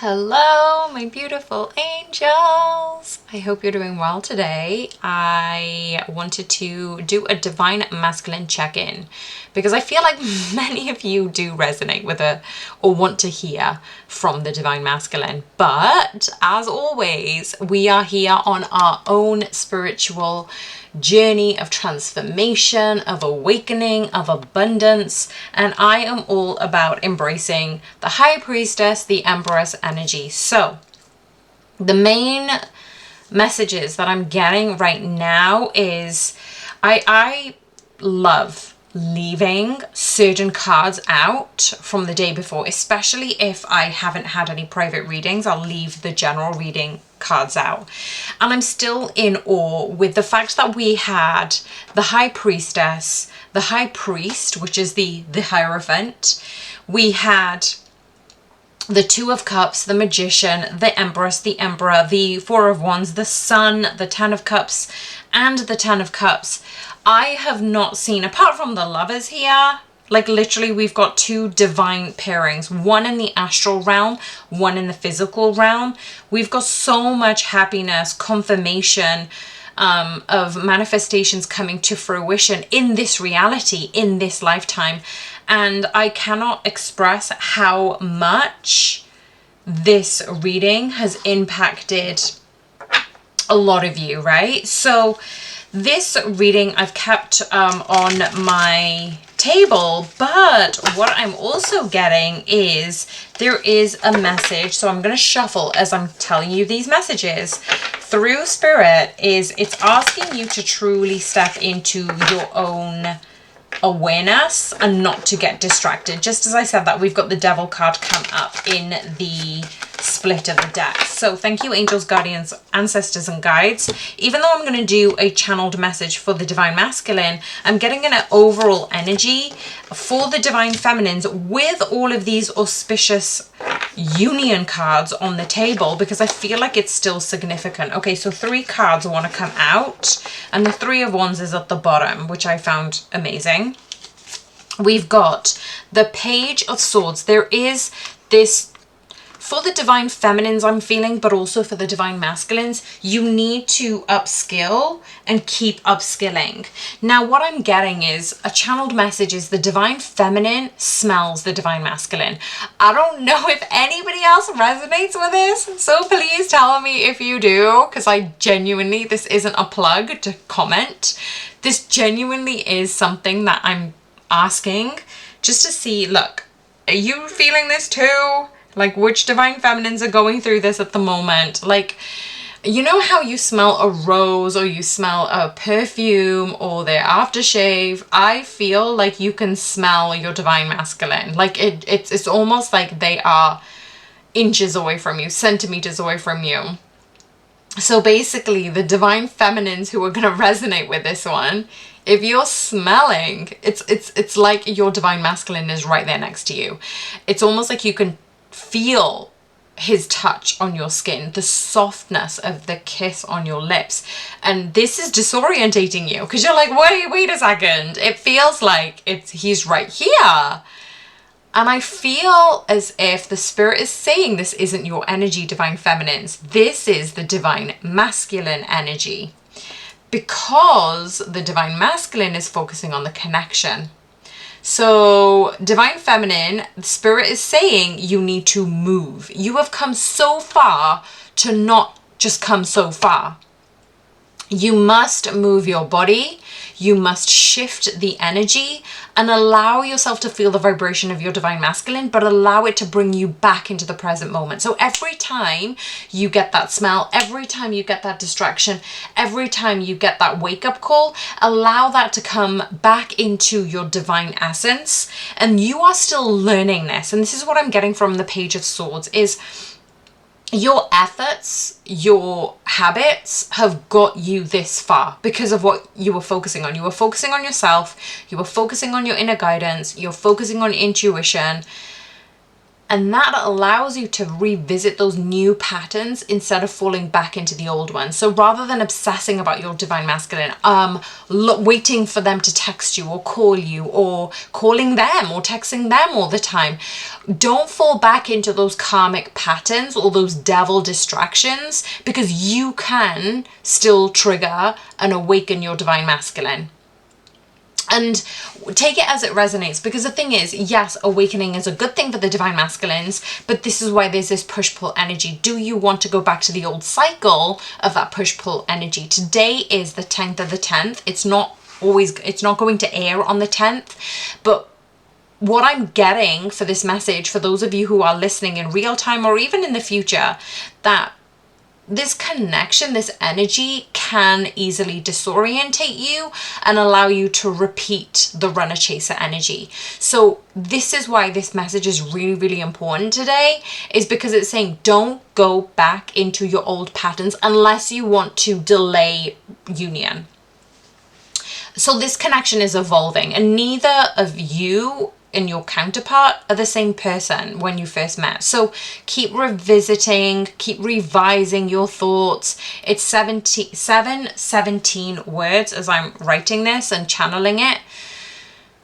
Hello, my beautiful angels. I hope you're doing well today. I wanted to do a divine masculine check-in because I feel like many of you do resonate with it or want to hear from the divine masculine. But as always, we are here on our own spiritual journey of transformation, of awakening, of abundance, and I am all about embracing the high priestess, the empress energy. So the main messages that I'm getting right now is I love leaving certain cards out from the day before, especially if I haven't had any private readings. I'll leave the general reading cards out, and I'm still in awe with the fact that we had the high priestess, the high priest, which is the hierophant. We had the Two of Cups, the Magician, the Empress, the Emperor, the Four of Wands, the Sun, the Ten of Cups, and the Ten of Cups. I have not seen, apart from the Lovers here, like literally we've got two divine pairings, one in the astral realm, one in the physical realm. We've got so much happiness, confirmation of manifestations coming to fruition in this reality, in this lifetime. And I cannot express how much this reading has impacted a lot of you, right? So this reading I've kept on my table, but what I'm also getting is there is a message. So I'm going to shuffle as I'm telling you these messages through Spirit. It's asking you to truly step into your own awareness and not to get distracted. Just as I said that, we've got the Devil card come up in the split of the deck. So thank you, angels, guardians, ancestors, and guides. Even though I'm going to do a channeled message for the divine masculine, I'm getting an overall energy for the divine feminines with all of these auspicious union cards on the table, because I feel like it's still significant. Okay, so 3 cards want to come out, and the Three of Wands is at the bottom, which I found amazing. We've got the Page of Swords. There is this for the divine feminines, I'm feeling, but also for the divine masculines, you need to upskill and keep upskilling. Now, what I'm getting is a channeled message is the divine feminine smells the divine masculine. I don't know if anybody else resonates with this, so please tell me if you do, because I genuinely, this isn't a plug to comment. This genuinely is something that I'm asking just to see, look, are you feeling this too? Like, which divine feminines are going through this at the moment? Like, you know how you smell a rose or you smell a perfume or their aftershave? I feel like you can smell your divine masculine. Like, it's almost like they are inches away from you, centimeters away from you. So basically, the divine feminines who are going to resonate with this one, if you're smelling, it's like your divine masculine is right there next to you. It's almost like you can feel his touch on your skin, the softness of the kiss on your lips, and this is disorientating you because you're like, wait a second, it feels like he's right here. And I feel as if the Spirit is saying this isn't your energy, divine feminines, this is the divine masculine energy, because the divine masculine is focusing on the connection. So divine feminine, the Spirit is saying you need to move. You have come so far to not just come so far. You must move your body. You must shift the energy and allow yourself to feel the vibration of your divine masculine, but allow it to bring you back into the present moment. So every time you get that smell, every time you get that distraction, every time you get that wake-up call, allow that to come back into your divine essence. And you are still learning this. And this is what I'm getting from the Page of Swords is your efforts, your habits have got you this far because of what you were focusing on. You were focusing on yourself, you were focusing on your inner guidance, you're focusing on intuition. And that allows you to revisit those new patterns instead of falling back into the old ones. So rather than obsessing about your divine masculine, waiting for them to text you or call you, or calling them or texting them all the time, don't fall back into those karmic patterns or those devil distractions, because you can still trigger and awaken your divine masculine. And take it as it resonates, because the thing is, yes, awakening is a good thing for the divine masculines, but this is why there's this push-pull energy. Do you want to go back to the old cycle of that push-pull energy? Today is the 10th of the 10th. It's not going to air on the 10th, but what I'm getting for this message, for those of you who are listening in real time or even in the future, that this connection, this energy can easily disorientate you and allow you to repeat the runner chaser energy. So this is why this message is really, really important today, is because it's saying don't go back into your old patterns unless you want to delay union. So this connection is evolving, and neither of you and your counterpart are the same person when you first met. So keep revisiting, keep revising your thoughts. It's 17 words as I'm writing this and channeling it.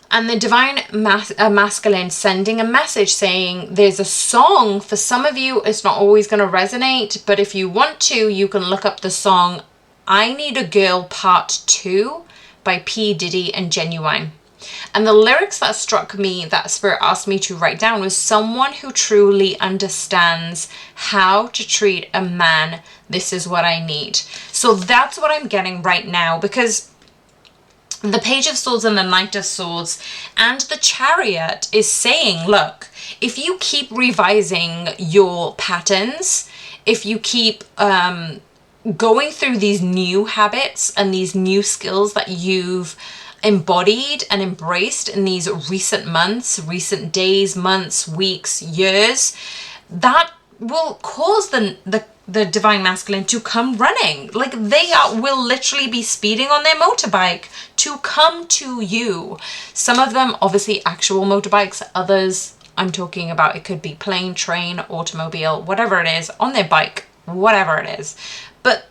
And the divine masculine sending a message saying there's a song. For some of you, it's not always going to resonate, but if you want to, you can look up the song I Need a Girl Part 2 by P. Diddy and Genuine. And the lyrics that struck me, that Spirit asked me to write down, was someone who truly understands how to treat a man. This is what I need. So that's what I'm getting right now, because the Page of Swords and the Knight of Swords and the Chariot is saying, look, if you keep revising your patterns, if you keep going through these new habits and these new skills that you've embodied and embraced in these recent months, recent days, months, weeks, years, that will cause the divine masculine to come running. Like will literally be speeding on their motorbike to come to you. Some of them obviously actual motorbikes, others I'm talking about, it could be plane, train, automobile, whatever it is, on their bike, whatever it is. But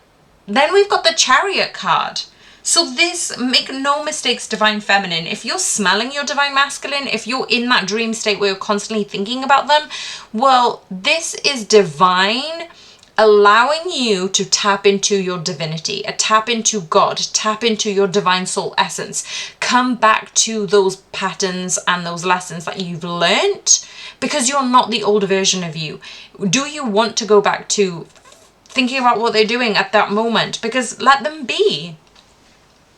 then we've got the Chariot card. So this, make no mistakes, divine feminine, if you're smelling your divine masculine, if you're in that dream state where you're constantly thinking about them, well, this is divine allowing you to tap into your divinity, tap into God, tap into your divine soul essence, come back to those patterns and those lessons that you've learned, because you're not the older version of you. Do you want to go back to thinking about what they're doing at that moment? Because let them be.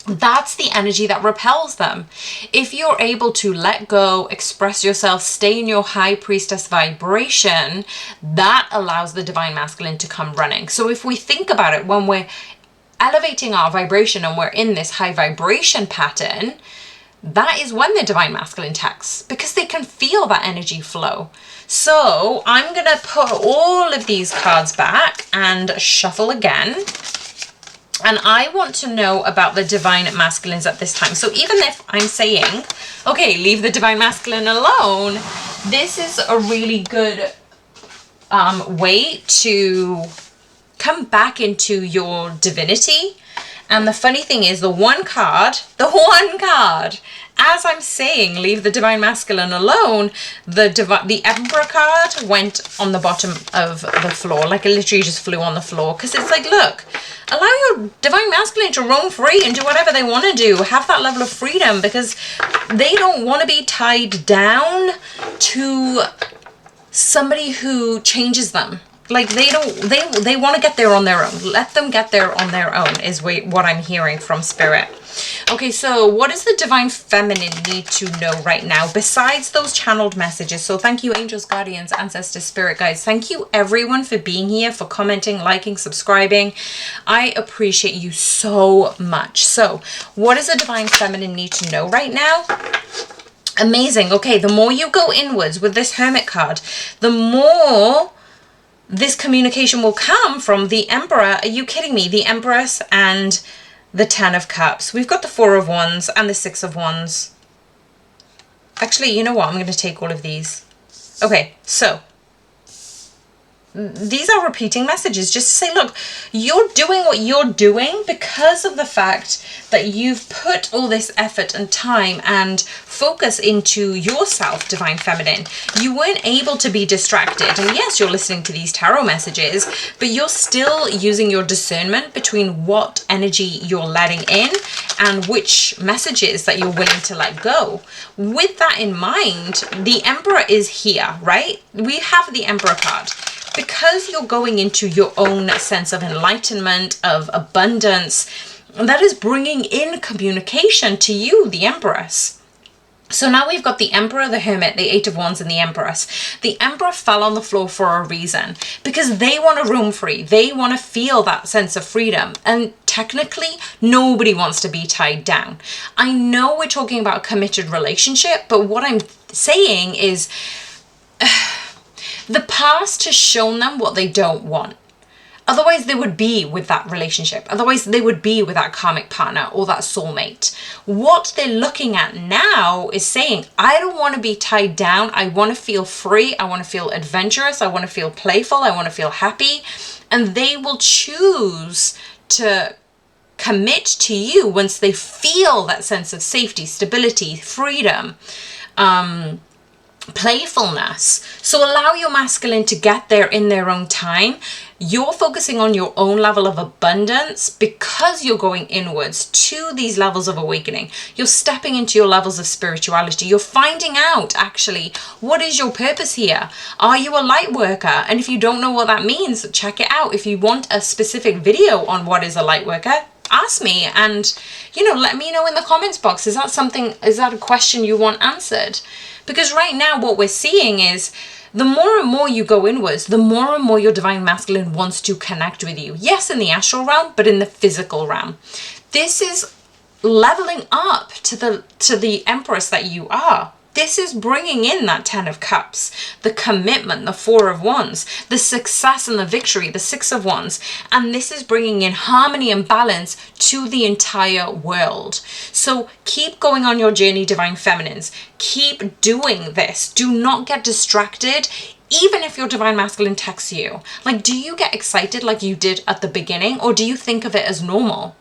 That's the energy that repels them. If you're able to let go, express yourself, stay in your high priestess vibration, that allows the divine masculine to come running. So if we think about it, when we're elevating our vibration and we're in this high vibration pattern, that is when the divine masculine texts, because they can feel that energy flow. So I'm going to put all of these cards back and shuffle again. And I want to know about the divine masculines at this time. So even if I'm saying, okay, leave the divine masculine alone, this is a really good way to come back into your divinity. And the funny thing is, the one card, as I'm saying, leave the divine masculine alone, the Emperor card went on the bottom of the floor. Like, it literally just flew on the floor. Because it's like, look, allow your divine masculine to roam free and do whatever they want to do. Have that level of freedom, because they don't want to be tied down to somebody who changes them. Like, they want to get there on their own. Let them get there on their own is what I'm hearing from Spirit. Okay, so what does the divine feminine need to know right now besides those channeled messages? So thank you, angels, guardians, ancestors, spirit guides. Thank you everyone for being here, for commenting, liking, subscribing. I appreciate you so much. So what does the divine feminine need to know right now? Amazing. Okay, the more you go inwards with this Hermit card, the more this communication will come from the Emperor. Are you kidding me? The Empress and the 10 of Cups. We've got the 4 of Wands and the 6 of Wands. Actually, you know what? I'm going to take all of these. Okay, so these are repeating messages just to say, look, you're doing what you're doing because of the fact that you've put all this effort and time and focus into yourself, Divine Feminine. You weren't able to be distracted. And yes, you're listening to these tarot messages, but you're still using your discernment between what energy you're letting in and which messages that you're willing to let go. With that in mind, the Emperor is here, right? We have the Emperor card. Because you're going into your own sense of enlightenment, of abundance, that is bringing in communication to you, the Empress. So now we've got the Emperor, the Hermit, the Eight of Wands, and the Empress. The Emperor fell on the floor for a reason, because they want to roam free. They want to feel that sense of freedom. And technically, nobody wants to be tied down. I know we're talking about a committed relationship, but what I'm saying is the past has shown them what they don't want. Otherwise, they would be with that relationship. Otherwise, they would be with that karmic partner or that soulmate. What they're looking at now is saying, I don't want to be tied down. I want to feel free. I want to feel adventurous. I want to feel playful. I want to feel happy. And they will choose to commit to you once they feel that sense of safety, stability, freedom, playfulness. So allow your masculine to get there in their own time. You're focusing on your own level of abundance because you're going inwards to these levels of awakening. You're stepping into your levels of spirituality. You're finding out actually, what is your purpose here? Are you a light worker? And if you don't know what that means, check it out. If you want a specific video on what is a light worker, ask me, and let me know in the comments box. Is that a question you want answered? Because right now what we're seeing is the more and more you go inwards, the more and more your divine masculine wants to connect with you. Yes, in the astral realm, but in the physical realm. This is leveling up to the Empress that you are. This is bringing in that 10 of Cups, the commitment, the 4 of Wands, the success and the victory, the 6 of Wands. And this is bringing in harmony and balance to the entire world. So keep going on your journey, Divine Feminines. Keep doing this. Do not get distracted. Even if your Divine Masculine texts you, do you get excited like you did at the beginning, or do you think of it as normal?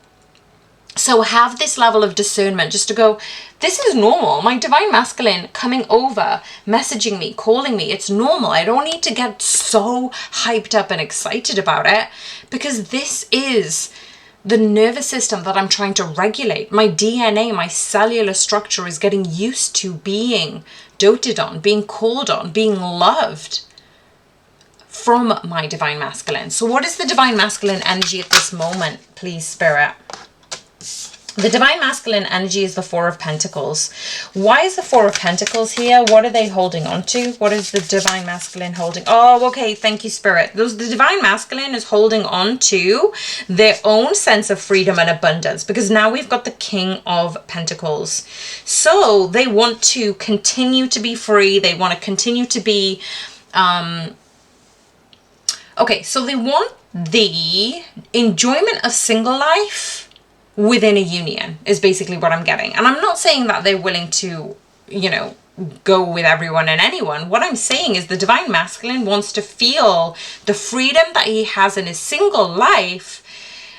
So have this level of discernment just to go, this is normal. My Divine Masculine coming over, messaging me, calling me, it's normal. I don't need to get so hyped up and excited about it, because this is the nervous system that I'm trying to regulate. My DNA, my cellular structure is getting used to being doted on, being called on, being loved from my Divine Masculine. So what is the Divine Masculine energy at this moment, please, Spirit? The Divine Masculine energy is the 4 of Pentacles. Why is the 4 of Pentacles here? What are they holding on to? What is the Divine Masculine holding? Oh, okay. Thank you, Spirit. The Divine Masculine is holding on to their own sense of freedom and abundance, because now we've got the King of Pentacles. So they want to continue to be free. They want to continue to be... Okay, so they want the enjoyment of single life within a union is basically what I'm getting. And I'm not saying that they're willing to, go with everyone and anyone. What I'm saying is the Divine Masculine wants to feel the freedom that he has in his single life,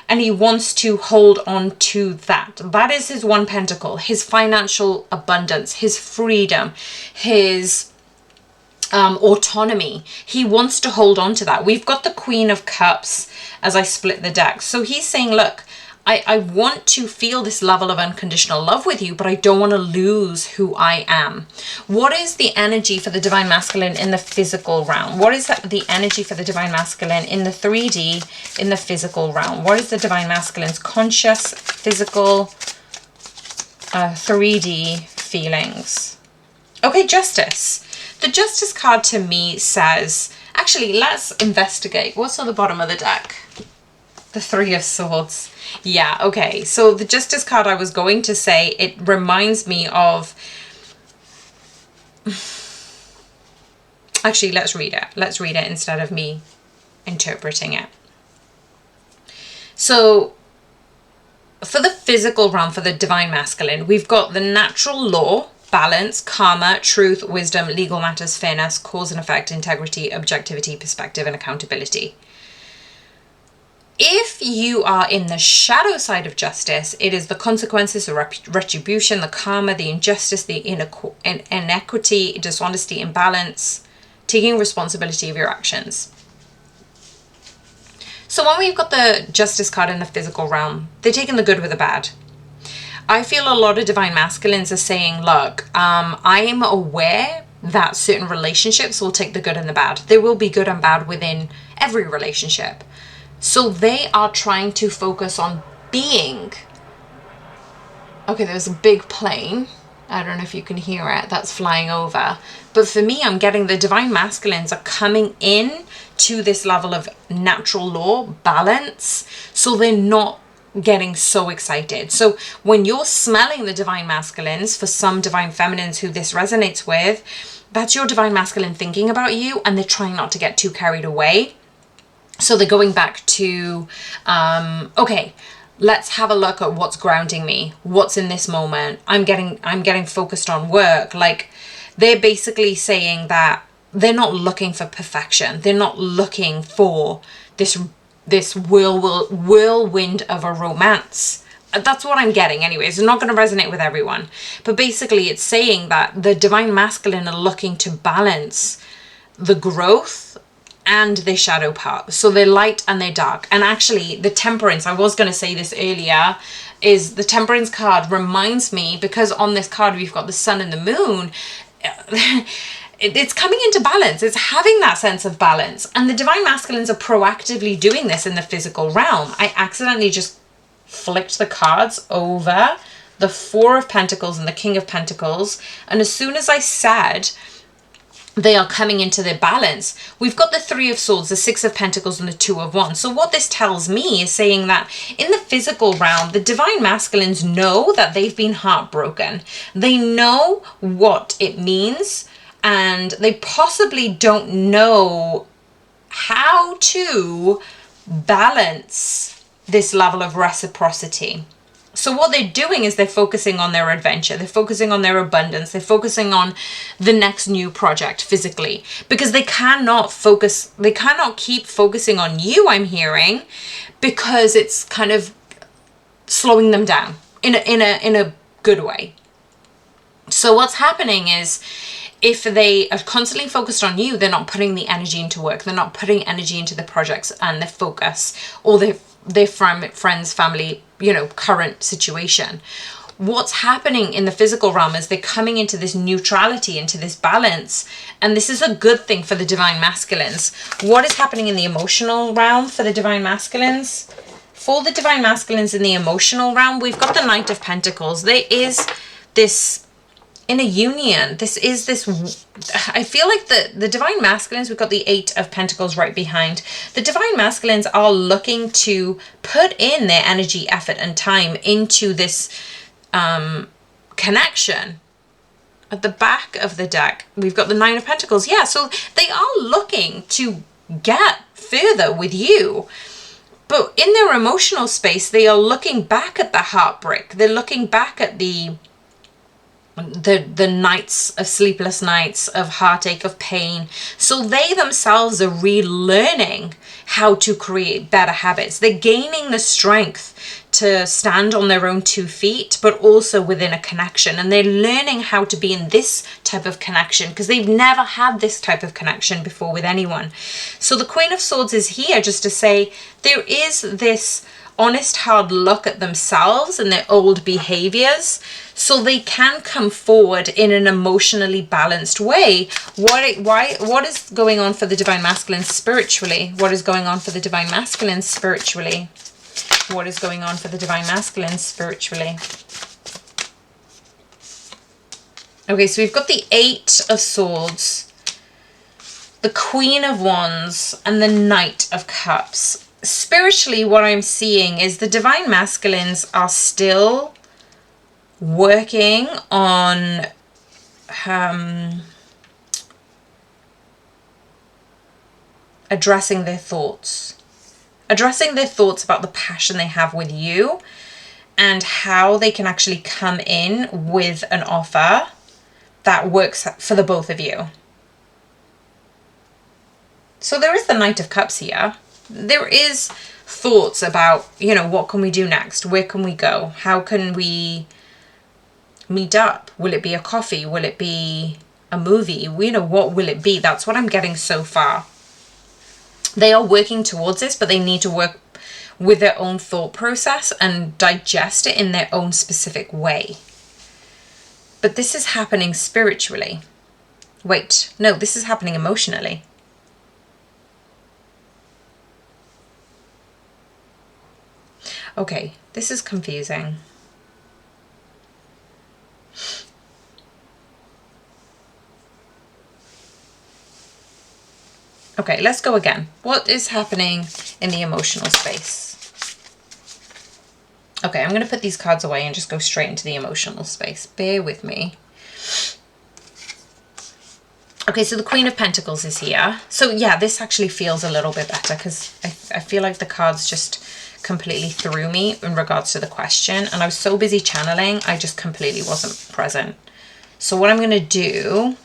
and he wants to hold on to that. That is his 1 pentacle, his financial abundance, his freedom, his autonomy. He wants to hold on to that. We've got the Queen of Cups as I split the deck. So he's saying, look, I want to feel this level of unconditional love with you, but I don't want to lose who I am. What is the energy for the Divine Masculine in the physical realm? What is the energy for the Divine Masculine in the 3D, in the physical realm? What is the Divine Masculine's conscious, physical, 3D feelings? Okay, Justice. The Justice card to me says, actually, let's investigate. What's on the bottom of the deck? The 3 of Swords. Yeah, okay. So the Justice card, I was going to say, it reminds me of... Actually, let's read it. Let's read it instead of me interpreting it. So for the physical realm, for the Divine Masculine, we've got the natural law balance, karma, truth, wisdom, legal matters, fairness, cause and effect, integrity, objectivity, perspective, and accountability. If you are in the shadow side of justice, it is the consequences, the retribution, the karma, the injustice, the inequity, dishonesty, imbalance, taking responsibility of your actions. So when we've got the justice card in the physical realm, they're taking the good with the bad. I feel a lot of divine masculines are saying, look, I am aware that certain relationships will take the good and the bad. There will be good and bad within every relationship. So they are trying to focus on being. Okay, there's a big plane. I don't know if you can hear it. That's flying over. But for me, I'm getting the divine masculines are coming in to this level of natural law balance. So they're not getting so excited. So when you're smelling the divine masculines, for some divine feminines who this resonates with, that's your divine masculine thinking about you, and they're trying not to get too carried away. So they're going back to, okay, let's have a look at what's grounding me. What's in this moment? I'm getting focused on work. Like, they're basically saying that they're not looking for perfection. They're not looking for this whirlwind of a romance. That's what I'm getting anyways. It's not going to resonate with everyone. But basically it's saying that the divine masculine are looking to balance the growth and their shadow part. So they're light and they're dark. And actually the temperance, I was going to say this earlier, is the temperance card reminds me, because on this card we've got the sun and the moon, it's coming into balance. It's having that sense of balance. And the divine masculines are proactively doing this in the physical realm. I accidentally just flipped the cards over, the Four of Pentacles and the King of Pentacles. And as soon as I said they are coming into their balance, we've got the Three of Swords, the Six of Pentacles, and the Two of Wands. So what this tells me is saying that in the physical realm, the divine masculines know that they've been heartbroken. They know what it means, and they possibly don't know how to balance this level of reciprocity. So what they're doing is they're focusing on their adventure. They're focusing on their abundance. They're focusing on the next new project physically, because they cannot keep focusing on you, I'm hearing, because it's kind of slowing them down in a good way. So what's happening is, if they are constantly focused on you, they're not putting the energy into work. They're not putting energy into the projects and the focus, or their friends, family, current situation. What's happening in the physical realm is they're coming into this neutrality, into this balance. And this is a good thing for the divine masculines. What is happening in the emotional realm for the divine masculines? For the divine masculines in the emotional realm, we've got the Knight of Pentacles. There is this, in a union, I feel like the divine masculines, we've got the Eight of Pentacles right behind. The divine masculines are looking to put in their energy, effort, and time into this connection. At the back of the deck, we've got the Nine of Pentacles. Yeah, so they are looking to get further with you. But in their emotional space, they are looking back at the heartbreak. They're looking back at the nights of sleepless nights, of heartache, of pain. So they themselves are relearning how to create better habits. They're gaining the strength to stand on their own 2 feet, but also within a connection. And they're learning how to be in this type of connection, because they've never had this type of connection before with anyone. So the Queen of Swords is here just to say there is this honest, hard look at themselves and their old behaviors, so they can come forward in an emotionally balanced way. What is going on for the divine masculine spiritually? What is going on for the divine masculine spiritually? What is going on for the divine masculine spiritually? Okay, so we've got the Eight of Swords, the Queen of Wands, and the Knight of Cups. Spiritually, what I'm seeing is the divine masculines are still working on addressing their thoughts about the passion they have with you, and how they can actually come in with an offer that works for the both of you. So there is the Knight of Cups here. There is thoughts about, you know, what can we do next? Where can we go? How can we meet up? Will it be a coffee? Will it be a movie? You know, what will it be? That's what I'm getting so far. They are working towards this, but they need to work with their own thought process and digest it in their own specific way. But this is happening spiritually. Wait, no, this is happening emotionally. Okay, this is confusing. Okay, let's go again. What is happening in the emotional space? Okay, I'm going to put these cards away and just go straight into the emotional space. Bear with me. Okay, so the Queen of Pentacles is here. So yeah, this actually feels a little bit better because I feel like the cards just completely threw me in regards to the question. And I was so busy channeling, I just completely wasn't present. So what I'm going to do,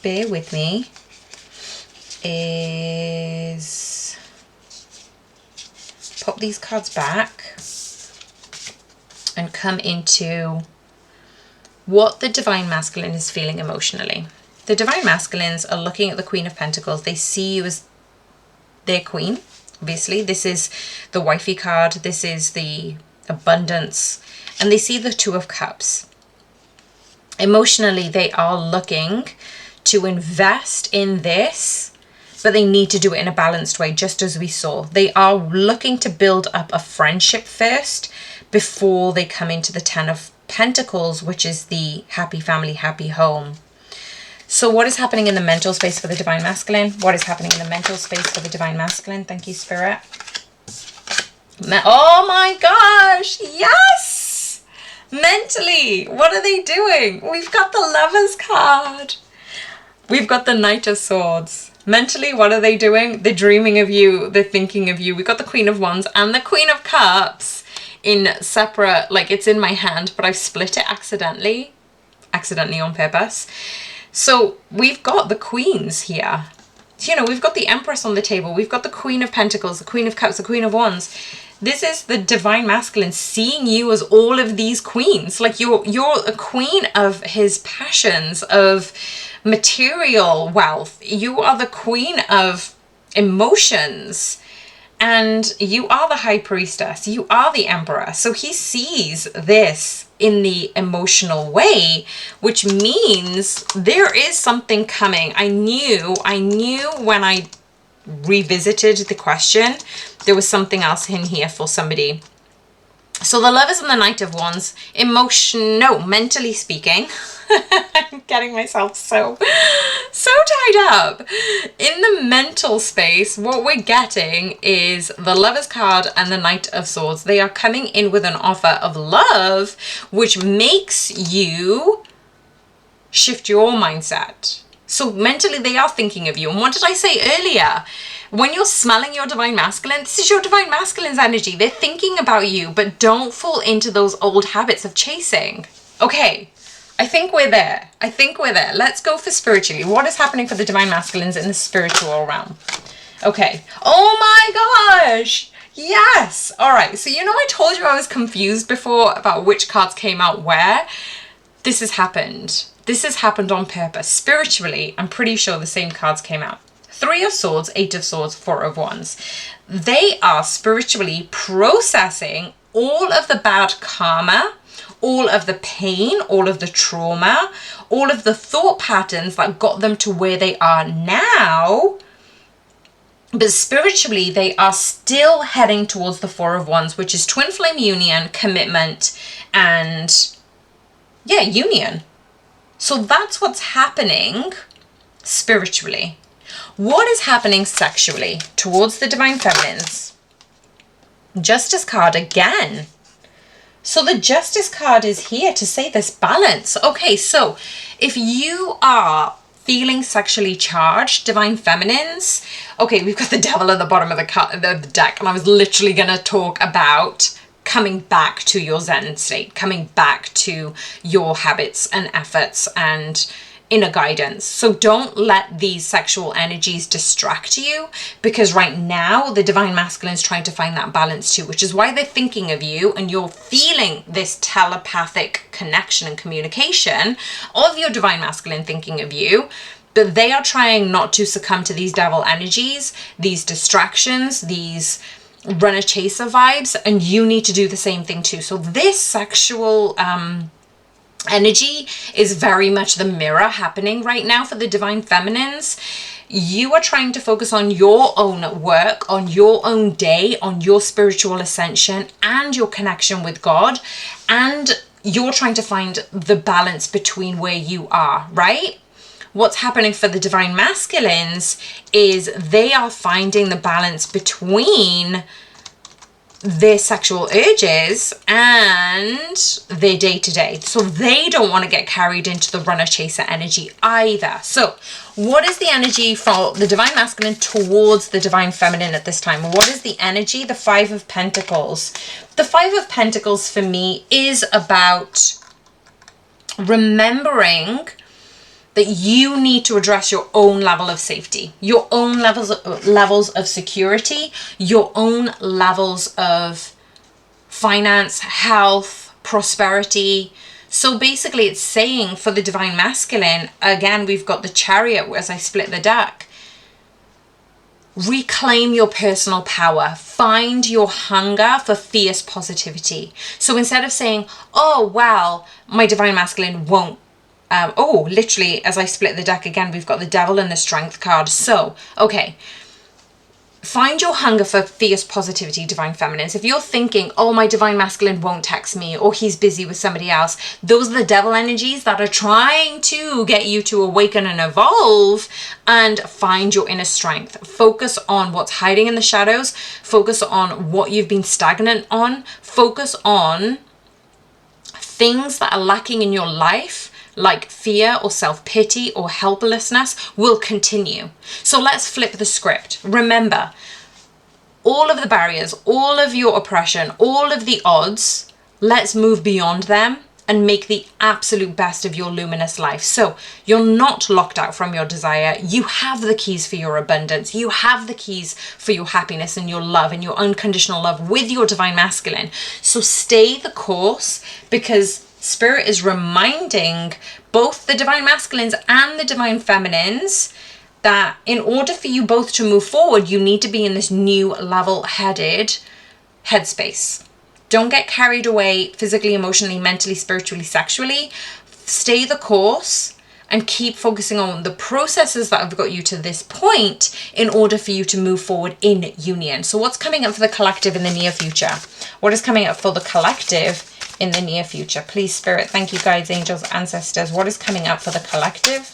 bear with me, is pop these cards back and come into what the Divine Masculine is feeling emotionally. The Divine Masculines are looking at the Queen of Pentacles. They see you as their queen. Obviously, this is the wifey card. This is the abundance. And they see the Two of Cups. Emotionally, they are looking to invest in this, but they need to do it in a balanced way, just as we saw. They are looking to build up a friendship first before they come into the Ten of Pentacles, which is the happy family, happy home. So what is happening in the mental space for the Divine Masculine? What is happening in the mental space for the Divine Masculine? Thank you, Spirit. Oh my gosh, yes! Mentally, what are they doing? We've got the Lovers card. We've got the Knight of Swords. Mentally, what are they doing? They're dreaming of you. They're thinking of you. We've got the Queen of Wands and the Queen of Cups in separate, like it's in my hand, but I've split it accidentally on purpose. So we've got the queens here. You know, we've got the Empress on the table. We've got the Queen of Pentacles, the Queen of Cups, the Queen of Wands. This is the Divine Masculine seeing you as all of these queens. Like you're a queen of his passions, of material wealth. You are the queen of emotions. And you are the High Priestess. You are the Emperor. So he sees this in the emotional way, which means there is something coming. I knew when I revisited the question, there was something else in here for somebody. So the Lovers and the Knight of Wands, mentally speaking, I'm getting myself so tied up. In the mental space, what we're getting is the Lovers card and the Knight of Swords. They are coming in with an offer of love, which makes you shift your mindset. So mentally, they are thinking of you. And what did I say earlier? When you're smelling your Divine Masculine, this is your Divine Masculine's energy. They're thinking about you, but don't fall into those old habits of chasing. Okay, I think we're there. Let's go for spiritually. What is happening for the Divine Masculines in the spiritual realm? Okay. Oh my gosh. Yes. All right. So, you know, I told you I was confused before about which cards came out where. This has happened. This has happened on purpose. Spiritually, I'm pretty sure the same cards came out. 3 of Swords, 8 of Swords, 4 of Wands. They are spiritually processing all of the bad karma, all of the pain, all of the trauma, all of the thought patterns that got them to where they are now. But spiritually, they are still heading towards the 4 of Wands, which is twin flame union, commitment, and yeah, union. So that's what's happening spiritually. What is happening sexually towards the Divine Feminines? Justice card again. So the Justice card is here to say this balance. Okay, so if you are feeling sexually charged, Divine Feminines, okay, we've got the Devil at the bottom of the deck, and I was literally going to talk about coming back to your Zen state, coming back to your habits and efforts and inner guidance. So don't let these sexual energies distract you, because right now the divine masculine is trying to find that balance too, which is why they're thinking of you and you're feeling this telepathic connection and communication of your divine masculine thinking of you. But they are trying not to succumb to these devil energies, these distractions, these runner chaser vibes, and you need to do the same thing too. So this sexual energy is very much the mirror happening right now for the divine feminines. You are trying to focus on your own work, on your own day, on your spiritual ascension and your connection with God, and you're trying to find the balance between where you are, right? What's happening for the divine masculines is they are finding the balance between their sexual urges and their day-to-day. So they don't want to get carried into the runner chaser energy either. So what is the energy for the divine masculine towards the divine feminine at this time? What is the energy? The Five of Pentacles. The Five of Pentacles for me is about remembering that you need to address your own level of safety, your own levels of security, your own levels of finance, health, prosperity. So basically it's saying for the divine masculine, again, we've got the Chariot as I split the deck. Reclaim your personal power. Find your hunger for fierce positivity. So instead of saying, oh, well, my divine masculine won't, literally, as I split the deck again, we've got the Devil and the Strength card. So, okay, find your hunger for fierce positivity, divine feminines. If you're thinking, oh, my divine masculine won't text me, or he's busy with somebody else, those are the devil energies that are trying to get you to awaken and evolve and find your inner strength. Focus on what's hiding in the shadows. Focus on what you've been stagnant on. Focus on things that are lacking in your life, like fear or self-pity or helplessness, will continue. So let's flip the script. Remember, all of the barriers, all of your oppression, all of the odds, let's move beyond them and make the absolute best of your luminous life. So you're not locked out from your desire. You have the keys for your abundance. You have the keys for your happiness and your love and your unconditional love with your divine masculine. So stay the course, because Spirit is reminding both the divine masculines and the divine feminines that in order for you both to move forward, you need to be in this new level-headed headspace. Don't get carried away physically, emotionally, mentally, spiritually, sexually. Stay the course and keep focusing on the processes that have got you to this point in order for you to move forward in union. So what's coming up for the collective in the near future? What is coming up for the collective in the near future? Please, Spirit, thank you, guides, angels, ancestors. What is coming up for the collective?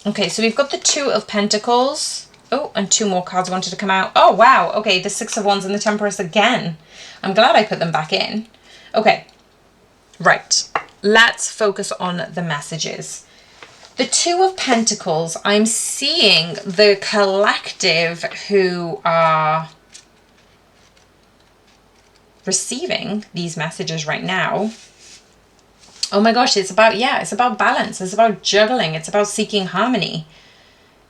Okay, so we've got the Two of Pentacles. Oh, and two more cards wanted to come out. Oh, wow. Okay, the Six of Wands and the Temperance again. I'm glad I put them back in. Okay, right. Let's focus on the messages. The Two of Pentacles, I'm seeing the collective who are receiving these messages right now. Oh my gosh, it's about, yeah, it's about balance. It's about juggling. It's about seeking harmony.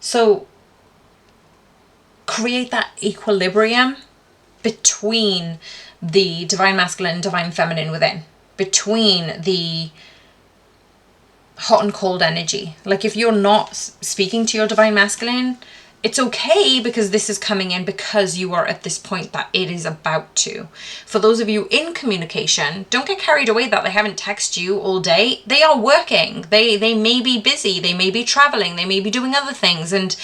So create that equilibrium between the divine masculine and divine feminine within, between the hot and cold energy. Like if you're not speaking to your divine masculine, it's okay, because this is coming in because you are at this point that it is about to. For those of you in communication, don't get carried away that they haven't texted you all day. They are working. They may be busy. They may be traveling. They may be doing other things. And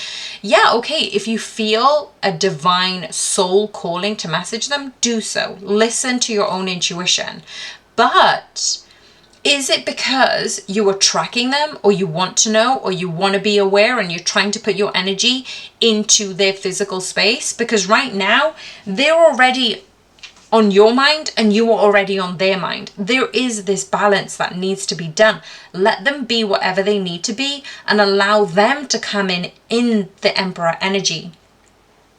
yeah, okay, if you feel a divine soul calling to message them, do so. Listen to your own intuition. But is it because you are tracking them, or you want to know, or you want to be aware and you're trying to put your energy into their physical space? Because right now they're already on your mind and you are already on their mind. There is this balance that needs to be done. Let them be whatever they need to be and allow them to come in the Emperor energy.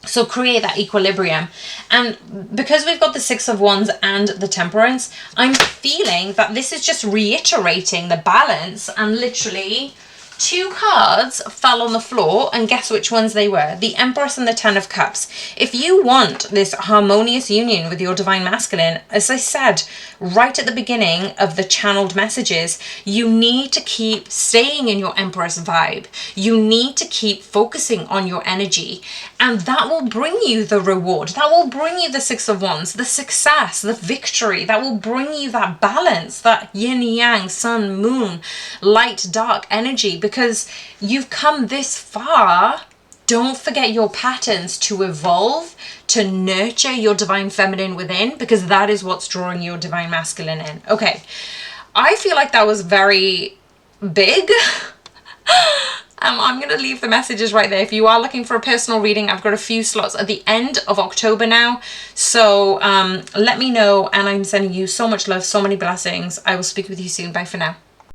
So create that equilibrium. And because we've got the Six of Wands and the Temperance, I'm feeling that this is just reiterating the balance. And literally 2 cards fell on the floor, and guess which ones they were? The Empress and the Ten of Cups. If you want this harmonious union with your Divine Masculine, as I said right at the beginning of the channeled messages, you need to keep staying in your Empress vibe. You need to keep focusing on your energy, and that will bring you the reward. That will bring you the Six of Wands, the success, the victory. That will bring you that balance, that yin yang, sun, moon, light, dark energy, because you've come this far. Don't forget your patterns to evolve, to nurture your Divine Feminine within, because that is what's drawing your Divine Masculine in. Okay, I feel like that was very big. I'm going to leave the messages right there. If you are looking for a personal reading, I've got a few slots at the end of October now. So let me know, and I'm sending you so much love, so many blessings. I will speak with you soon. Bye for now.